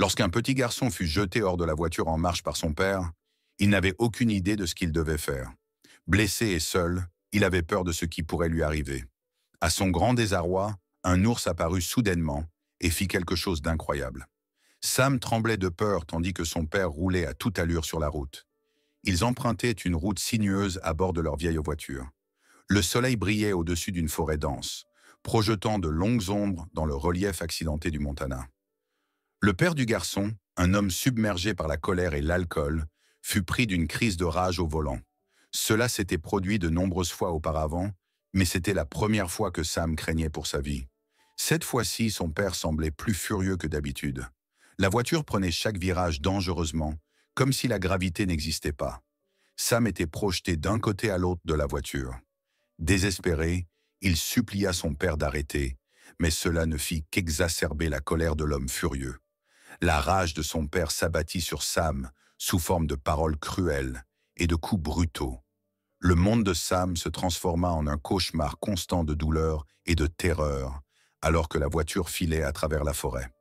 Lorsqu'un petit garçon fut jeté hors de la voiture en marche par son père, il n'avait aucune idée de ce qu'il devait faire. Blessé et seul, il avait peur de ce qui pourrait lui arriver. À son grand désarroi, un ours apparut soudainement et fit quelque chose d'incroyable. Sam tremblait de peur tandis que son père roulait à toute allure sur la route. Ils empruntaient une route sinueuse à bord de leur vieille voiture. Le soleil brillait au-dessus d'une forêt dense, projetant de longues ombres dans le relief accidenté du Montana. Le père du garçon, un homme submergé par la colère et l'alcool, fut pris d'une crise de rage au volant. Cela s'était produit de nombreuses fois auparavant, mais c'était la première fois que Sam craignait pour sa vie. Cette fois-ci, son père semblait plus furieux que d'habitude. La voiture prenait chaque virage dangereusement, comme si la gravité n'existait pas. Sam était projeté d'un côté à l'autre de la voiture. Désespéré, il supplia son père d'arrêter, mais cela ne fit qu'exacerber la colère de l'homme furieux. La rage de son père s'abattit sur Sam sous forme de paroles cruelles et de coups brutaux. Le monde de Sam se transforma en un cauchemar constant de douleur et de terreur, alors que la voiture filait à travers la forêt.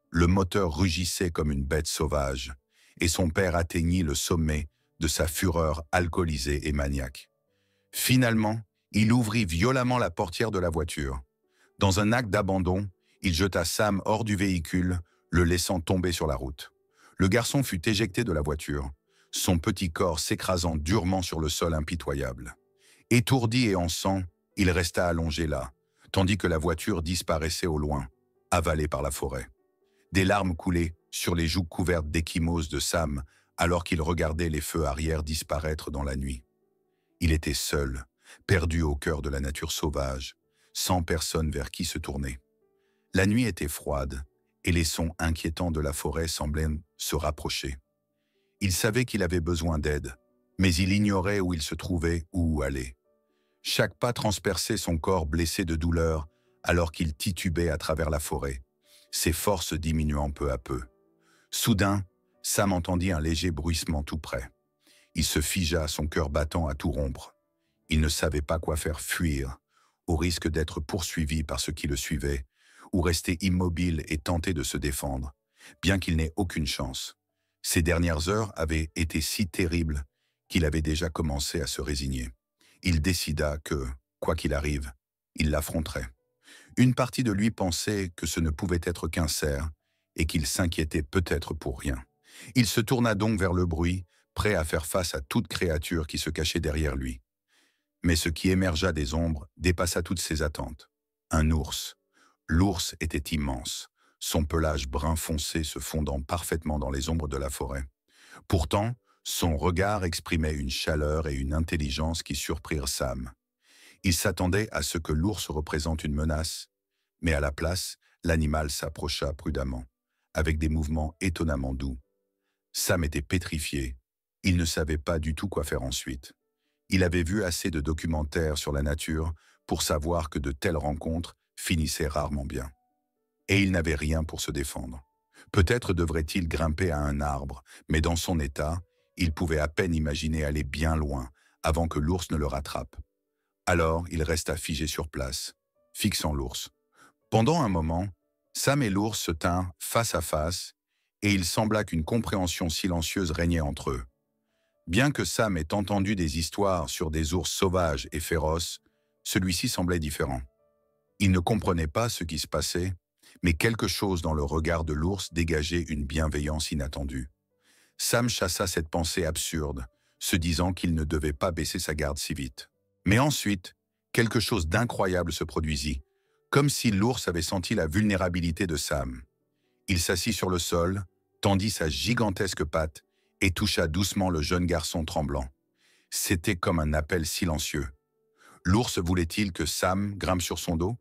Le moteur rugissait comme une bête sauvage, et son père atteignit le sommet de sa fureur alcoolisée et maniaque. Finalement, il ouvrit violemment la portière de la voiture. Dans un acte d'abandon, il jeta Sam hors du véhicule, le laissant tomber sur la route. Le garçon fut éjecté de la voiture, son petit corps s'écrasant durement sur le sol impitoyable. Étourdi et en sang, il resta allongé là, tandis que la voiture disparaissait au loin, avalée par la forêt. Des larmes coulaient sur les joues couvertes d'échymoses de Sam alors qu'il regardait les feux arrière disparaître dans la nuit. Il était seul, perdu au cœur de la nature sauvage, sans personne vers qui se tourner. La nuit était froide et les sons inquiétants de la forêt semblaient se rapprocher. Il savait qu'il avait besoin d'aide, mais il ignorait où il se trouvait ou où aller. Chaque pas transperçait son corps blessé de douleur alors qu'il titubait à travers la forêt, ses forces diminuant peu à peu. Soudain, Sam entendit un léger bruissement tout près. Il se figea, son cœur battant à tout rompre. Il ne savait pas quoi faire, fuir, au risque d'être poursuivi par ceux qui le suivaient, ou rester immobile et tenter de se défendre, bien qu'il n'ait aucune chance. Ces dernières heures avaient été si terribles qu'il avait déjà commencé à se résigner. Il décida que, quoi qu'il arrive, il l'affronterait. Une partie de lui pensait que ce ne pouvait être qu'un cerf et qu'il s'inquiétait peut-être pour rien. Il se tourna donc vers le bruit, prêt à faire face à toute créature qui se cachait derrière lui. Mais ce qui émergea des ombres dépassa toutes ses attentes. Un ours. L'ours était immense, son pelage brun foncé se fondant parfaitement dans les ombres de la forêt. Pourtant, son regard exprimait une chaleur et une intelligence qui surprirent Sam. Il s'attendait à ce que l'ours représente une menace, mais à la place, l'animal s'approcha prudemment, avec des mouvements étonnamment doux. Sam était pétrifié. Il ne savait pas du tout quoi faire ensuite. Il avait vu assez de documentaires sur la nature pour savoir que de telles rencontres finissaient rarement bien. Et il n'avait rien pour se défendre. Peut-être devrait-il grimper à un arbre, mais dans son état, il pouvait à peine imaginer aller bien loin avant que l'ours ne le rattrape. Alors, il resta figé sur place, fixant l'ours. Pendant un moment, Sam et l'ours se tinrent face à face et il sembla qu'une compréhension silencieuse régnait entre eux. Bien que Sam ait entendu des histoires sur des ours sauvages et féroces, celui-ci semblait différent. Il ne comprenait pas ce qui se passait, mais quelque chose dans le regard de l'ours dégageait une bienveillance inattendue. Sam chassa cette pensée absurde, se disant qu'il ne devait pas baisser sa garde si vite. Mais ensuite, quelque chose d'incroyable se produisit, comme si l'ours avait senti la vulnérabilité de Sam. Il s'assit sur le sol, tendit sa gigantesque patte et toucha doucement le jeune garçon tremblant. C'était comme un appel silencieux. L'ours voulait-il que Sam grimpe sur son dos?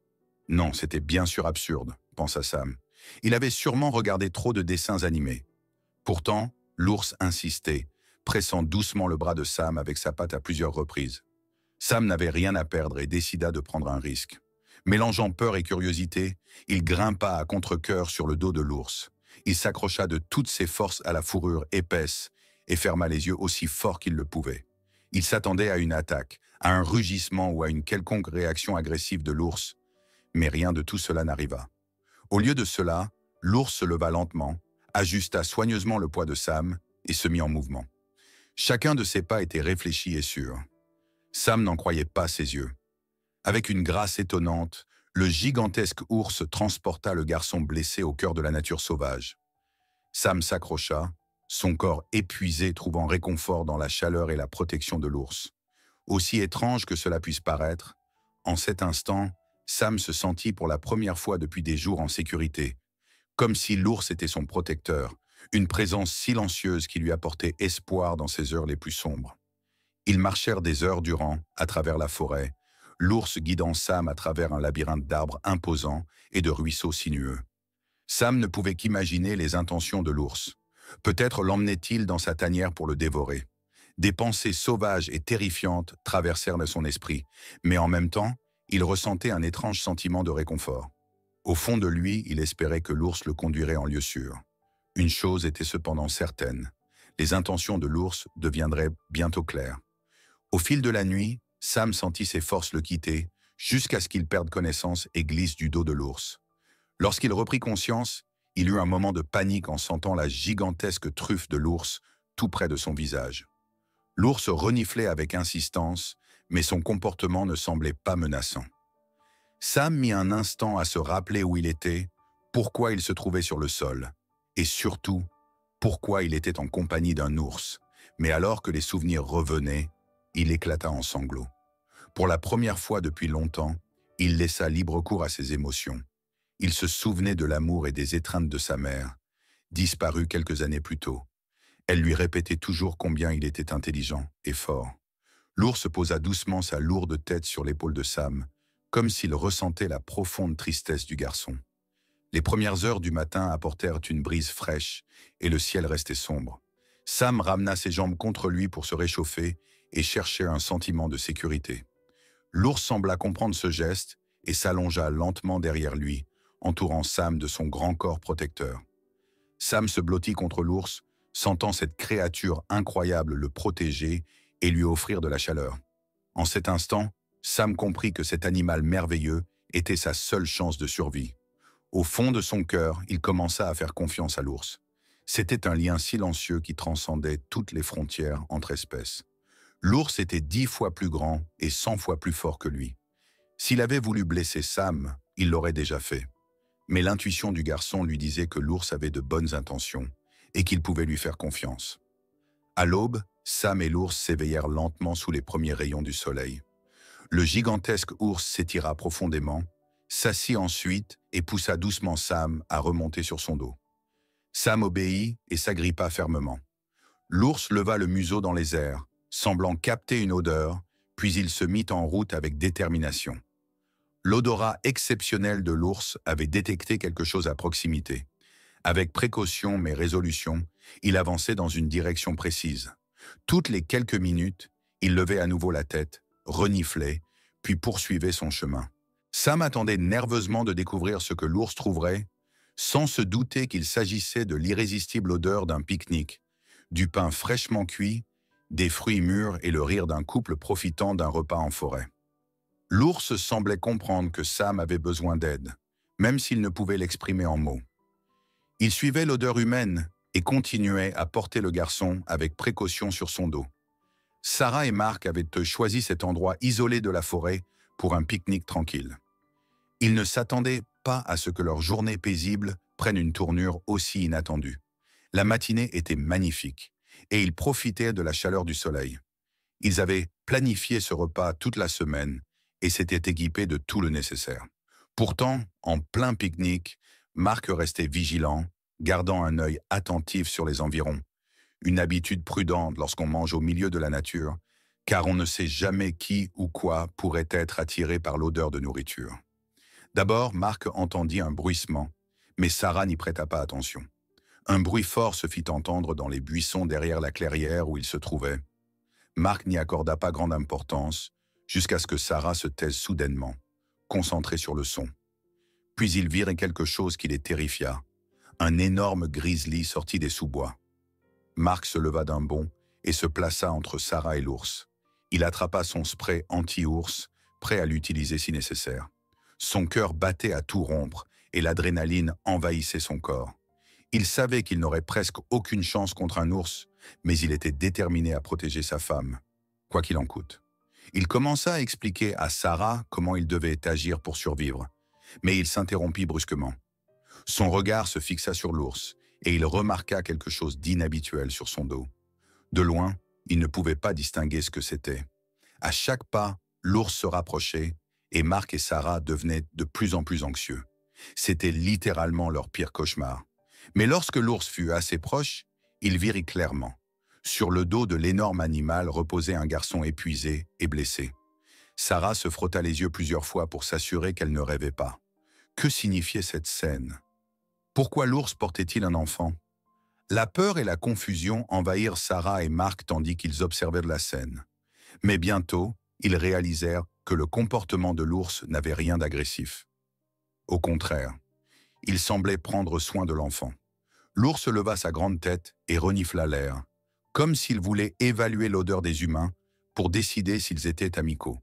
Non, c'était bien sûr absurde, pensa Sam. Il avait sûrement regardé trop de dessins animés. Pourtant, l'ours insistait, pressant doucement le bras de Sam avec sa patte à plusieurs reprises. Sam n'avait rien à perdre et décida de prendre un risque. Mélangeant peur et curiosité, il grimpa à contre-cœur sur le dos de l'ours. Il s'accrocha de toutes ses forces à la fourrure épaisse et ferma les yeux aussi fort qu'il le pouvait. Il s'attendait à une attaque, à un rugissement ou à une quelconque réaction agressive de l'ours, mais rien de tout cela n'arriva. Au lieu de cela, l'ours se leva lentement, ajusta soigneusement le poids de Sam et se mit en mouvement. Chacun de ses pas était réfléchi et sûr. Sam n'en croyait pas ses yeux. Avec une grâce étonnante, le gigantesque ours transporta le garçon blessé au cœur de la nature sauvage. Sam s'accrocha, son corps épuisé trouvant réconfort dans la chaleur et la protection de l'ours. Aussi étrange que cela puisse paraître, en cet instant, Sam se sentit pour la première fois depuis des jours en sécurité, comme si l'ours était son protecteur, une présence silencieuse qui lui apportait espoir dans ses heures les plus sombres. Ils marchèrent des heures durant, à travers la forêt, l'ours guidant Sam à travers un labyrinthe d'arbres imposants et de ruisseaux sinueux. Sam ne pouvait qu'imaginer les intentions de l'ours. Peut-être l'emmenait-il dans sa tanière pour le dévorer. Des pensées sauvages et terrifiantes traversèrent son esprit, mais en même temps, il ressentait un étrange sentiment de réconfort. Au fond de lui, il espérait que l'ours le conduirait en lieu sûr. Une chose était cependant certaine, les intentions de l'ours deviendraient bientôt claires. Au fil de la nuit, Sam sentit ses forces le quitter, jusqu'à ce qu'il perde connaissance et glisse du dos de l'ours. Lorsqu'il reprit conscience, il eut un moment de panique en sentant la gigantesque truffe de l'ours tout près de son visage. L'ours reniflait avec insistance, mais son comportement ne semblait pas menaçant. Sam mit un instant à se rappeler où il était, pourquoi il se trouvait sur le sol, et surtout, pourquoi il était en compagnie d'un ours. Mais alors que les souvenirs revenaient, il éclata en sanglots. Pour la première fois depuis longtemps, il laissa libre cours à ses émotions. Il se souvenait de l'amour et des étreintes de sa mère, disparue quelques années plus tôt. Elle lui répétait toujours combien il était intelligent et fort. L'ours posa doucement sa lourde tête sur l'épaule de Sam, comme s'il ressentait la profonde tristesse du garçon. Les premières heures du matin apportèrent une brise fraîche et le ciel restait sombre. Sam ramena ses jambes contre lui pour se réchauffer et cherchait un sentiment de sécurité. L'ours sembla comprendre ce geste et s'allongea lentement derrière lui, entourant Sam de son grand corps protecteur. Sam se blottit contre l'ours, sentant cette créature incroyable le protéger et lui offrir de la chaleur. En cet instant, Sam comprit que cet animal merveilleux était sa seule chance de survie. Au fond de son cœur, il commença à faire confiance à l'ours. C'était un lien silencieux qui transcendait toutes les frontières entre espèces. L'ours était 10 fois plus grand et 100 fois plus fort que lui. S'il avait voulu blesser Sam, il l'aurait déjà fait. Mais l'intuition du garçon lui disait que l'ours avait de bonnes intentions et qu'il pouvait lui faire confiance. À l'aube, Sam et l'ours s'éveillèrent lentement sous les premiers rayons du soleil. Le gigantesque ours s'étira profondément, s'assit ensuite et poussa doucement Sam à remonter sur son dos. Sam obéit et s'agrippa fermement. L'ours leva le museau dans les airs, semblant capter une odeur, puis il se mit en route avec détermination. L'odorat exceptionnel de l'ours avait détecté quelque chose à proximité. Avec précaution mais résolution, il avançait dans une direction précise. Toutes les quelques minutes, il levait à nouveau la tête, reniflait, puis poursuivait son chemin. Sam attendait nerveusement de découvrir ce que l'ours trouverait, sans se douter qu'il s'agissait de l'irrésistible odeur d'un pique-nique, du pain fraîchement cuit, des fruits mûrs et le rire d'un couple profitant d'un repas en forêt. L'ours semblait comprendre que Sam avait besoin d'aide, même s'il ne pouvait l'exprimer en mots. Il suivait l'odeur humaine et continuait à porter le garçon avec précaution sur son dos. Sarah et Marc avaient choisi cet endroit isolé de la forêt pour un pique-nique tranquille. Ils ne s'attendaient pas à ce que leur journée paisible prenne une tournure aussi inattendue. La matinée était magnifique et ils profitaient de la chaleur du soleil. Ils avaient planifié ce repas toute la semaine et s'étaient équipés de tout le nécessaire. Pourtant, en plein pique-nique, Marc restait vigilant, gardant un œil attentif sur les environs. Une habitude prudente lorsqu'on mange au milieu de la nature, car on ne sait jamais qui ou quoi pourrait être attiré par l'odeur de nourriture. D'abord, Marc entendit un bruissement, mais Sarah n'y prêta pas attention. Un bruit fort se fit entendre dans les buissons derrière la clairière où il se trouvait. Marc n'y accorda pas grande importance, jusqu'à ce que Sarah se taise soudainement, concentrée sur le son. Puis ils virent quelque chose qui les terrifia. Un énorme grizzly sortit des sous-bois. Marc se leva d'un bond et se plaça entre Sarah et l'ours. Il attrapa son spray anti-ours, prêt à l'utiliser si nécessaire. Son cœur battait à tout rompre et l'adrénaline envahissait son corps. Il savait qu'il n'aurait presque aucune chance contre un ours, mais il était déterminé à protéger sa femme, quoi qu'il en coûte. Il commença à expliquer à Sarah comment il devait agir pour survivre, mais il s'interrompit brusquement. Son regard se fixa sur l'ours, et il remarqua quelque chose d'inhabituel sur son dos. De loin, il ne pouvait pas distinguer ce que c'était. À chaque pas, l'ours se rapprochait, et Marc et Sarah devenaient de plus en plus anxieux. C'était littéralement leur pire cauchemar. Mais lorsque l'ours fut assez proche, il vit clairement. Sur le dos de l'énorme animal reposait un garçon épuisé et blessé. Sarah se frotta les yeux plusieurs fois pour s'assurer qu'elle ne rêvait pas. Que signifiait cette scène? Pourquoi l'ours portait-il un enfant? La peur et la confusion envahirent Sarah et Marc tandis qu'ils observaient la scène. Mais bientôt, ils réalisèrent que le comportement de l'ours n'avait rien d'agressif. Au contraire, il semblait prendre soin de l'enfant. L'ours leva sa grande tête et renifla l'air, comme s'il voulait évaluer l'odeur des humains pour décider s'ils étaient amicaux.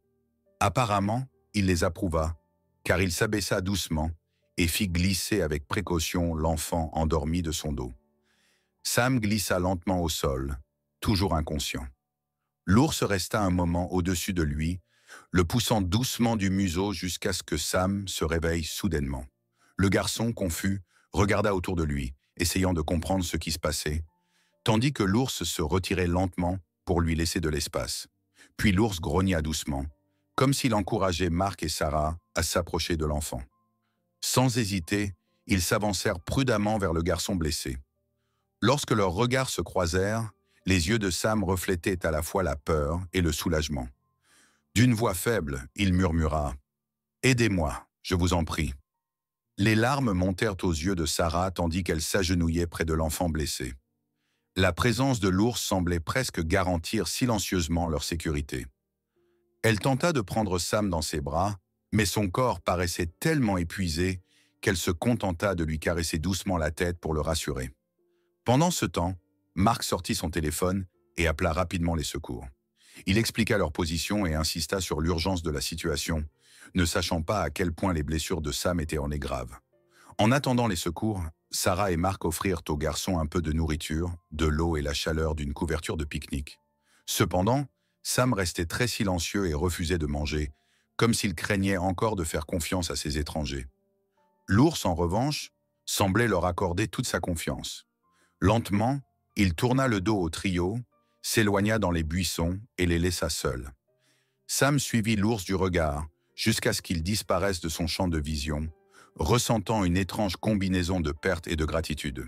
Apparemment, il les approuva, car il s'abaissa doucement et fit glisser avec précaution l'enfant endormi de son dos. Sam glissa lentement au sol, toujours inconscient. L'ours resta un moment au-dessus de lui, le poussant doucement du museau jusqu'à ce que Sam se réveille soudainement. Le garçon, confus, regarda autour de lui, essayant de comprendre ce qui se passait, tandis que l'ours se retirait lentement pour lui laisser de l'espace. Puis l'ours grogna doucement, comme s'il encourageait Marc et Sarah à s'approcher de l'enfant. Sans hésiter, ils s'avancèrent prudemment vers le garçon blessé. Lorsque leurs regards se croisèrent, les yeux de Sam reflétaient à la fois la peur et le soulagement. D'une voix faible, il murmura « Aidez-moi, je vous en prie ». Les larmes montèrent aux yeux de Sarah tandis qu'elle s'agenouillait près de l'enfant blessé. La présence de l'ours semblait presque garantir silencieusement leur sécurité. Elle tenta de prendre Sam dans ses bras, mais son corps paraissait tellement épuisé qu'elle se contenta de lui caresser doucement la tête pour le rassurer. Pendant ce temps, Marc sortit son téléphone et appela rapidement les secours. Il expliqua leur position et insista sur l'urgence de la situation, ne sachant pas à quel point les blessures de Sam étaient graves. En attendant les secours, Sarah et Marc offrirent au garçon un peu de nourriture, de l'eau et la chaleur d'une couverture de pique-nique. Cependant, Sam restait très silencieux et refusait de manger, comme s'il craignait encore de faire confiance à ces étrangers. L'ours, en revanche, semblait leur accorder toute sa confiance. Lentement, il tourna le dos au trio, s'éloigna dans les buissons et les laissa seuls. Sam suivit l'ours du regard jusqu'à ce qu'il disparaisse de son champ de vision, ressentant une étrange combinaison de perte et de gratitude.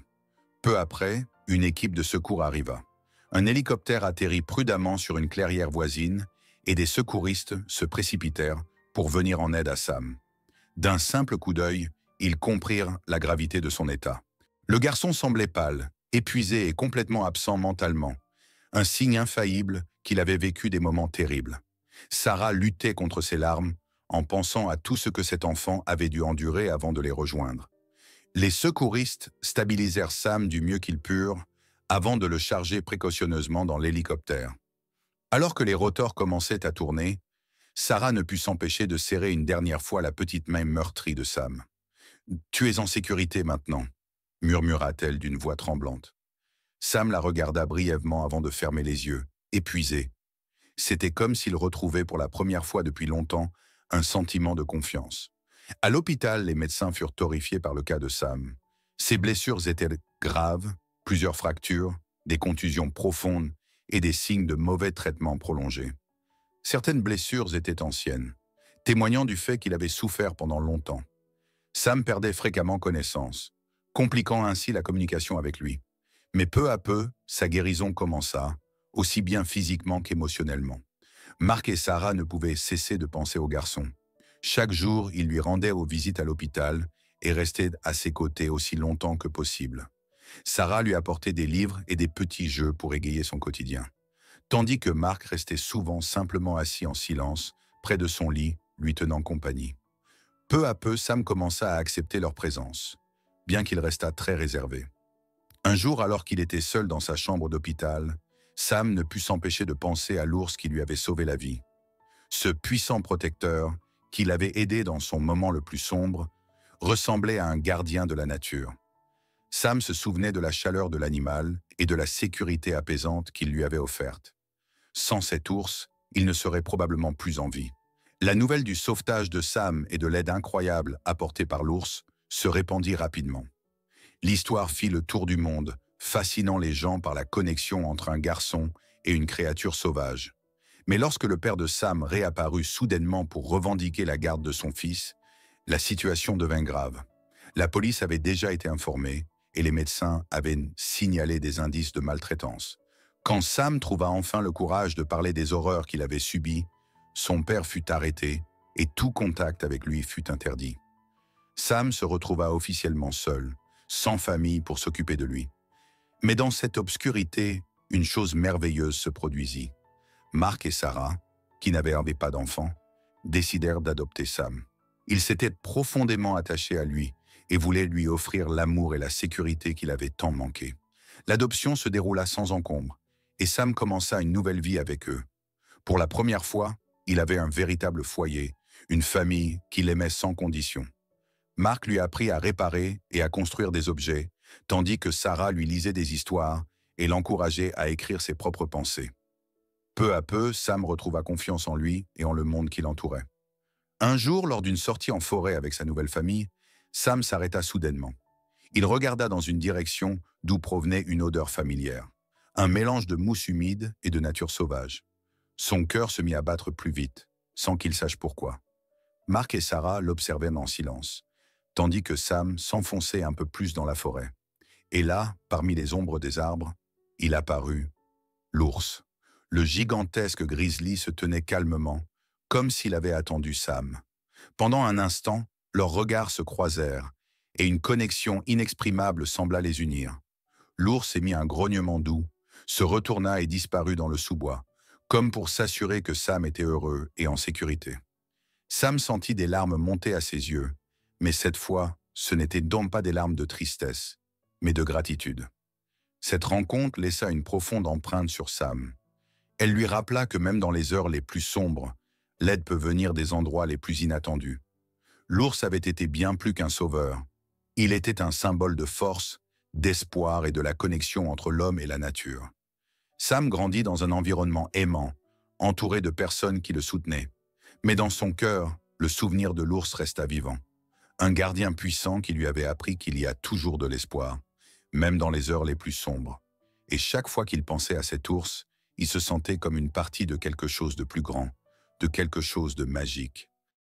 Peu après, une équipe de secours arriva. Un hélicoptère atterrit prudemment sur une clairière voisine et des secouristes se précipitèrent pour venir en aide à Sam. D'un simple coup d'œil, ils comprirent la gravité de son état. Le garçon semblait pâle, épuisé et complètement absent mentalement, un signe infaillible qu'il avait vécu des moments terribles. Sarah luttait contre ses larmes en pensant à tout ce que cet enfant avait dû endurer avant de les rejoindre. Les secouristes stabilisèrent Sam du mieux qu'ils purent avant de le charger précautionneusement dans l'hélicoptère. Alors que les rotors commençaient à tourner, Sarah ne put s'empêcher de serrer une dernière fois la petite main meurtrie de Sam. « Tu es en sécurité maintenant », murmura-t-elle d'une voix tremblante. Sam la regarda brièvement avant de fermer les yeux, épuisé. C'était comme s'il retrouvait pour la première fois depuis longtemps un sentiment de confiance. À l'hôpital, les médecins furent horrifiés par le cas de Sam. Ses blessures étaient graves, plusieurs fractures, des contusions profondes et des signes de mauvais traitements prolongés. Certaines blessures étaient anciennes, témoignant du fait qu'il avait souffert pendant longtemps. Sam perdait fréquemment connaissance, compliquant ainsi la communication avec lui. Mais peu à peu, sa guérison commença, aussi bien physiquement qu'émotionnellement. Marc et Sarah ne pouvaient cesser de penser au garçon. Chaque jour, ils lui rendaient aux visites à l'hôpital et restaient à ses côtés aussi longtemps que possible. Sarah lui apportait des livres et des petits jeux pour égayer son quotidien, tandis que Marc restait souvent simplement assis en silence, près de son lit, lui tenant compagnie. Peu à peu, Sam commença à accepter leur présence, bien qu'il restât très réservé. Un jour, alors qu'il était seul dans sa chambre d'hôpital, Sam ne put s'empêcher de penser à l'ours qui lui avait sauvé la vie. Ce puissant protecteur, qui l'avait aidé dans son moment le plus sombre, ressemblait à un gardien de la nature. Sam se souvenait de la chaleur de l'animal et de la sécurité apaisante qu'il lui avait offerte. Sans cet ours, il ne serait probablement plus en vie. La nouvelle du sauvetage de Sam et de l'aide incroyable apportée par l'ours se répandit rapidement. L'histoire fit le tour du monde, fascinant les gens par la connexion entre un garçon et une créature sauvage. Mais lorsque le père de Sam réapparut soudainement pour revendiquer la garde de son fils, la situation devint grave. La police avait déjà été informée et les médecins avaient signalé des indices de maltraitance. Quand Sam trouva enfin le courage de parler des horreurs qu'il avait subies, son père fut arrêté et tout contact avec lui fut interdit. Sam se retrouva officiellement seul, sans famille pour s'occuper de lui. Mais dans cette obscurité, une chose merveilleuse se produisit. Mark et Sarah, qui n'avaient pas d'enfants, décidèrent d'adopter Sam. Ils s'étaient profondément attachés à lui et voulaient lui offrir l'amour et la sécurité qu'il avait tant manqué. L'adoption se déroula sans encombre et Sam commença une nouvelle vie avec eux. Pour la première fois, il avait un véritable foyer, une famille qu'il aimait sans condition. Mark lui apprit à réparer et à construire des objets, tandis que Sarah lui lisait des histoires et l'encourageait à écrire ses propres pensées. Peu à peu, Sam retrouva confiance en lui et en le monde qui l'entourait. Un jour, lors d'une sortie en forêt avec sa nouvelle famille, Sam s'arrêta soudainement. Il regarda dans une direction d'où provenait une odeur familière, un mélange de mousse humide et de nature sauvage. Son cœur se mit à battre plus vite, sans qu'il sache pourquoi. Mark et Sarah l'observaient en silence, tandis que Sam s'enfonçait un peu plus dans la forêt. Et là, parmi les ombres des arbres, il apparut l'ours. Le gigantesque grizzly se tenait calmement, comme s'il avait attendu Sam. Pendant un instant, leurs regards se croisèrent, et une connexion inexprimable sembla les unir. L'ours émit un grognement doux, se retourna et disparut dans le sous-bois, comme pour s'assurer que Sam était heureux et en sécurité. Sam sentit des larmes monter à ses yeux, mais cette fois, ce n'étaient donc pas des larmes de tristesse, mais de gratitude. Cette rencontre laissa une profonde empreinte sur Sam. Elle lui rappela que même dans les heures les plus sombres, l'aide peut venir des endroits les plus inattendus. L'ours avait été bien plus qu'un sauveur. Il était un symbole de force, d'espoir et de la connexion entre l'homme et la nature. Sam grandit dans un environnement aimant, entouré de personnes qui le soutenaient. Mais dans son cœur, le souvenir de l'ours resta vivant. Un gardien puissant qui lui avait appris qu'il y a toujours de l'espoir, même dans les heures les plus sombres. Et chaque fois qu'il pensait à cet ours, il se sentait comme une partie de quelque chose de plus grand, de quelque chose de magique.